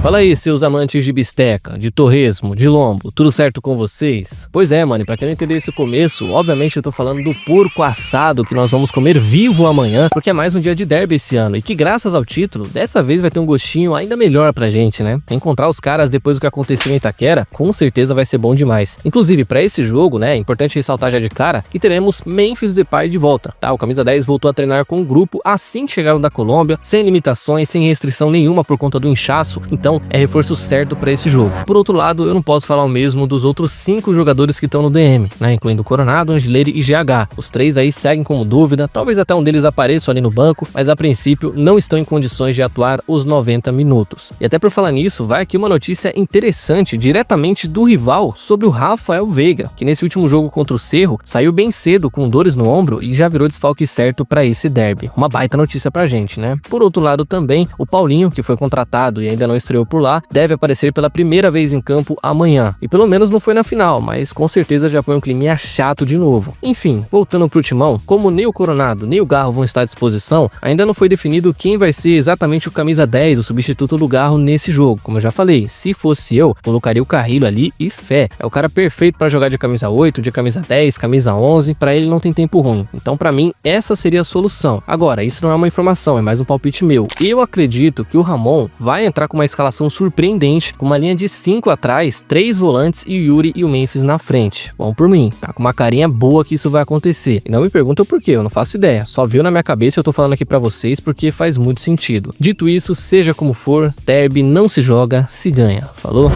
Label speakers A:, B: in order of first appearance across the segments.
A: Fala aí, seus amantes de bisteca, de torresmo, de lombo, tudo certo com vocês? Pois é, mano, e pra quem não entender esse começo, obviamente eu tô falando do porco assado que nós vamos comer vivo amanhã, porque é mais um dia de derby esse ano, e que graças ao título, dessa vez vai ter um gostinho ainda melhor pra gente, né? Encontrar os caras depois do que aconteceu em Itaquera, com certeza vai ser bom demais. Inclusive, pra esse jogo, né, é importante ressaltar já de cara que teremos Memphis Depay de volta, tá? O camisa 10 voltou a treinar com o grupo assim que chegaram da Colômbia, sem limitações, sem restrição nenhuma por conta do inchaço, então é reforço certo para esse jogo. Por outro lado, eu não posso falar o mesmo dos outros 5 jogadores que estão no DM, né, incluindo Coronado, Angileri e GH. Os 3 aí seguem como dúvida, talvez até um deles apareça ali no banco, mas a princípio não estão em condições de atuar os 90 minutos. E até por falar nisso, vai aqui uma notícia interessante diretamente do rival sobre o Rafael Veiga, que nesse último jogo contra o Cerro saiu bem cedo com dores no ombro e já virou desfalque certo para esse derby. Uma baita notícia pra gente, né? Por outro lado também, o Paulinho, que foi contratado e ainda não estreou por lá, deve aparecer pela primeira vez em campo amanhã. E pelo menos não foi na final, mas com certeza já põe um climinha chato de novo. Enfim, voltando pro timão, como nem o Coronado nem o Garro vão estar à disposição, ainda não foi definido quem vai ser exatamente o camisa 10, o substituto do Garro nesse jogo. Como eu já falei, se fosse eu, colocaria o Carrilho ali e fé. É o cara perfeito para jogar de camisa 8, de camisa 10, camisa 11, para ele não tem tempo ruim. Então para mim, essa seria a solução. Agora, isso não é uma informação, é mais um palpite meu. Eu acredito que o Ramon vai entrar com uma escalação surpreendente, com uma linha de 5 atrás, 3 volantes e o Yuri e o Memphis na frente. Bom por mim, tá com uma carinha boa que isso vai acontecer. E não me pergunta o porquê, eu não faço ideia. Só veio na minha cabeça e eu tô falando aqui pra vocês porque faz muito sentido. Dito isso, seja como for, derby não se joga, se ganha. Falou?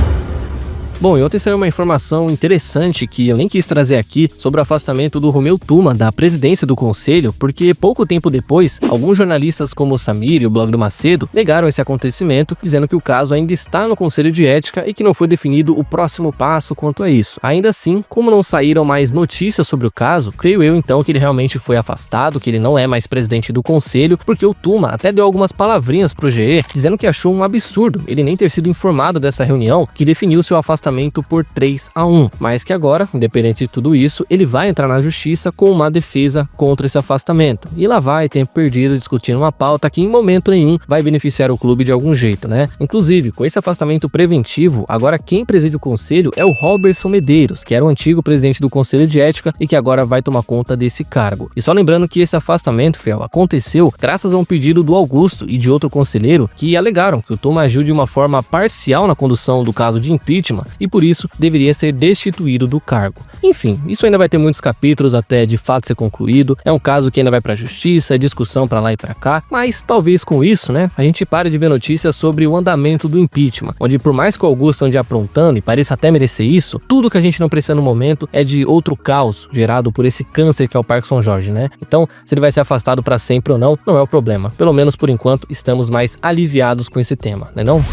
A: Bom, e ontem saiu uma informação interessante que eu nem quis trazer aqui sobre o afastamento do Romeu Tuma da presidência do conselho, porque pouco tempo depois, alguns jornalistas como o Samir e o blog do Macedo negaram esse acontecimento, dizendo que o caso ainda está no conselho de ética e que não foi definido o próximo passo quanto a isso. Ainda assim, como não saíram mais notícias sobre o caso, creio eu então que ele realmente foi afastado, que ele não é mais presidente do conselho, porque o Tuma até deu algumas palavrinhas pro GE, dizendo que achou um absurdo ele nem ter sido informado dessa reunião que definiu seu afastamento por 3-1, mas que agora, independente de tudo isso, ele vai entrar na justiça com uma defesa contra esse afastamento. E lá vai tempo perdido discutindo uma pauta que em momento nenhum vai beneficiar o clube de algum jeito, né? Inclusive, com esse afastamento preventivo, agora quem preside o conselho é o Robertson Medeiros, que era o antigo presidente do conselho de ética e que agora vai tomar conta desse cargo. E só lembrando que esse afastamento, Fel, aconteceu graças a um pedido do Augusto e de outro conselheiro que alegaram que o Tuma agiu de uma forma parcial na condução do caso de impeachment e por isso deveria ser destituído do cargo. Enfim, isso ainda vai ter muitos capítulos até de fato ser concluído, é um caso que ainda vai pra justiça, discussão pra lá e pra cá, mas talvez com isso, né, a gente pare de ver notícias sobre o andamento do impeachment, onde por mais que o Augusto ande aprontando e pareça até merecer isso, tudo que a gente não precisa no momento é de outro caos gerado por esse câncer que é o Parque Jorge, né? Então, se ele vai ser afastado pra sempre ou não, não é o problema. Pelo menos por enquanto, estamos mais aliviados com esse tema, né não?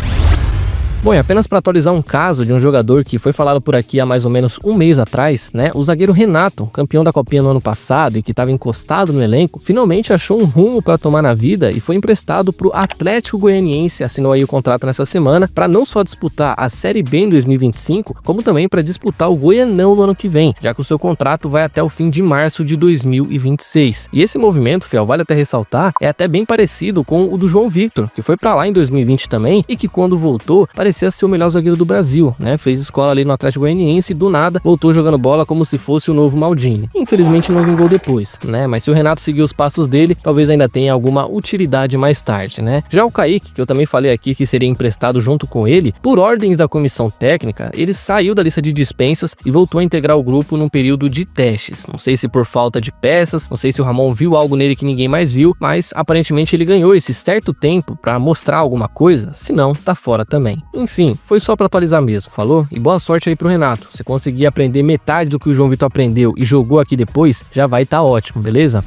A: Bom, e apenas para atualizar um caso de um jogador que foi falado por aqui há mais ou menos um mês atrás, né? O zagueiro Renato, campeão da Copinha no ano passado e que estava encostado no elenco, finalmente achou um rumo para tomar na vida e foi emprestado pro Atlético Goianiense, assinou aí o contrato nessa semana para não só disputar a Série B em 2025, como também para disputar o Goianão no ano que vem, já que o seu contrato vai até o fim de março de 2026. E esse movimento, Fiel, vale até ressaltar, é até bem parecido com o do João Victor, que foi para lá em 2020 também e que quando voltou parecia ser o melhor zagueiro do Brasil, né? Fez escola ali no Atlético Goianiense e do nada voltou jogando bola como se fosse o novo Maldini. Infelizmente não vingou depois, né? Mas se o Renato seguir os passos dele, talvez ainda tenha alguma utilidade mais tarde, né? Já o Kaique, que eu também falei aqui que seria emprestado junto com ele, por ordens da comissão técnica, ele saiu da lista de dispensas e voltou a integrar o grupo num período de testes. Não sei se por falta de peças, não sei se o Ramon viu algo nele que ninguém mais viu, mas aparentemente ele ganhou esse certo tempo pra mostrar alguma coisa, senão tá fora também. Enfim, foi só pra atualizar mesmo, falou? E boa sorte aí pro Renato. Se conseguir aprender metade do que o João Vitor aprendeu e jogou aqui depois, já vai tá ótimo, beleza?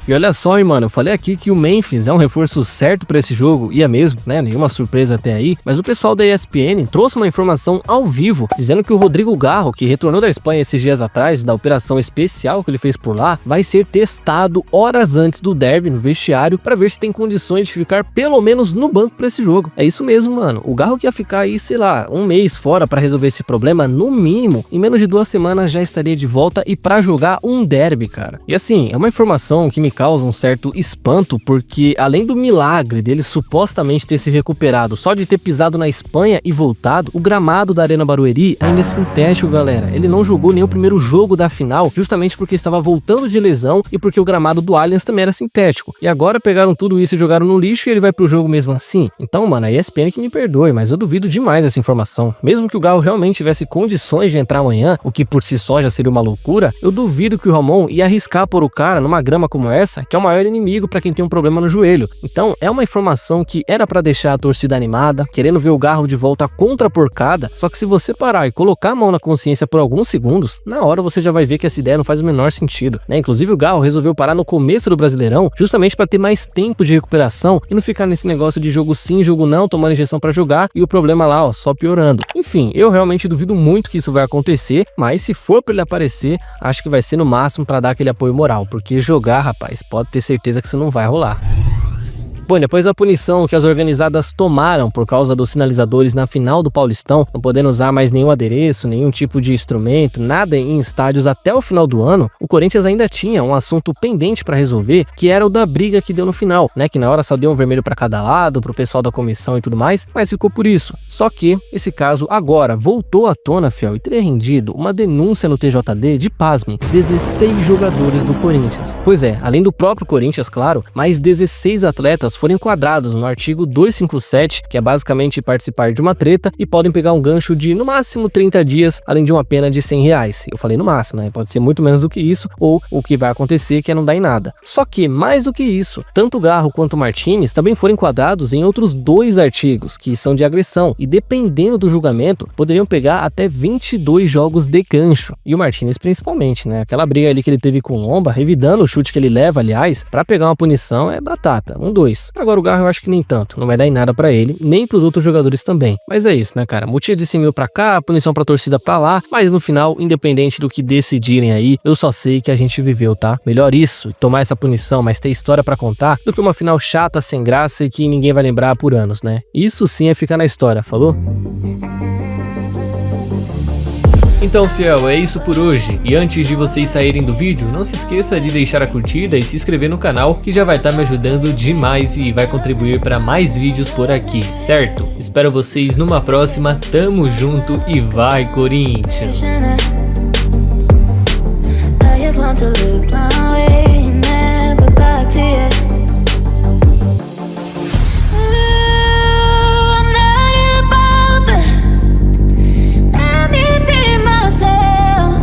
A: E olha só, hein, mano, eu falei aqui que o Memphis é um reforço certo pra esse jogo, e é mesmo, né, nenhuma surpresa até aí, mas o pessoal da ESPN trouxe uma informação ao vivo, dizendo que o Rodrigo Garro, que retornou da Espanha esses dias atrás, da operação especial que ele fez por lá, vai ser testado horas antes do derby no vestiário, pra ver se tem condições de ficar pelo menos no banco pra esse jogo. É isso mesmo, mano, o Garro que ia ficar aí, sei lá, um mês fora pra resolver esse problema, no mínimo, em menos de 2 semanas já estaria de volta e pra jogar um derby, cara. E assim, é uma informação que me causa um certo espanto, porque além do milagre dele supostamente ter se recuperado só de ter pisado na Espanha e voltado, o gramado da Arena Barueri ainda é sintético, galera. Ele não jogou nem o primeiro jogo da final, justamente porque estava voltando de lesão e porque o gramado do Allianz também era sintético. E agora pegaram tudo isso e jogaram no lixo e ele vai pro jogo mesmo assim? Então, mano, a ESPN que me perdoe, mas eu duvido demais dessa informação. Mesmo que o Galo realmente tivesse condições de entrar amanhã, o que por si só já seria uma loucura, eu duvido que o Ramon ia arriscar pôr o cara numa grama como essa, que é o maior inimigo pra quem tem um problema no joelho. Então, é uma informação que era pra deixar a torcida animada, querendo ver o Garro de volta contra a porcada, só que se você parar e colocar a mão na consciência por alguns segundos, na hora você já vai ver que essa ideia não faz o menor sentido, né? Inclusive o Garro resolveu parar no começo do Brasileirão, justamente pra ter mais tempo de recuperação e não ficar nesse negócio de jogo sim, jogo não, tomando injeção pra jogar e o problema lá, ó, só piorando. Enfim, eu realmente duvido muito que isso vai acontecer, mas se for pra ele aparecer, acho que vai ser no máximo pra dar aquele apoio moral, porque jogar, rapaz, pode ter certeza que isso não vai rolar. Bom, depois da punição que as organizadas tomaram por causa dos sinalizadores na final do Paulistão, não podendo usar mais nenhum adereço, nenhum tipo de instrumento, nada em estádios até o final do ano, o Corinthians ainda tinha um assunto pendente para resolver, que era o da briga que deu no final, né? Que na hora só deu um vermelho para cada lado, pro pessoal da comissão e tudo mais, mas ficou por isso. Só que esse caso agora voltou à tona, fiel, e teria rendido uma denúncia no TJD de, pasmem, 16 jogadores do Corinthians. Pois é, além do próprio Corinthians, claro, mais 16 atletas foram enquadrados no artigo 257, que é basicamente participar de uma treta e podem pegar um gancho de no máximo 30 dias, além de uma pena de R$100. Eu falei no máximo, né? Pode ser muito menos do que isso, ou o que vai acontecer que é não dar em nada. Só que, mais do que isso, tanto o Garro quanto o Martínez também foram enquadrados em outros 2 artigos, que são de agressão, e dependendo do julgamento, poderiam pegar até 22 jogos de gancho. E o Martínez principalmente, né? Aquela briga ali que ele teve com o Lomba, revidando o chute que ele leva, aliás, pra pegar uma punição é batata, 2. Agora o Garro eu acho que nem tanto, não vai dar em nada pra ele, nem pros outros jogadores também. Mas é isso, né, cara? Multa de 100 mil pra cá, punição pra torcida pra lá, mas no final, independente do que decidirem aí, eu só sei que a gente viveu, tá? Melhor isso, tomar essa punição, mas ter história pra contar, do que uma final chata, sem graça e que ninguém vai lembrar por anos, né? Isso sim é ficar na história, falou?
B: Então, fiel, é isso por hoje. E antes de vocês saírem do vídeo, não se esqueça de deixar a curtida e se inscrever no canal, que já vai estar me ajudando demais e vai contribuir para mais vídeos por aqui, certo? Espero vocês numa próxima, tamo junto e vai, Corinthians!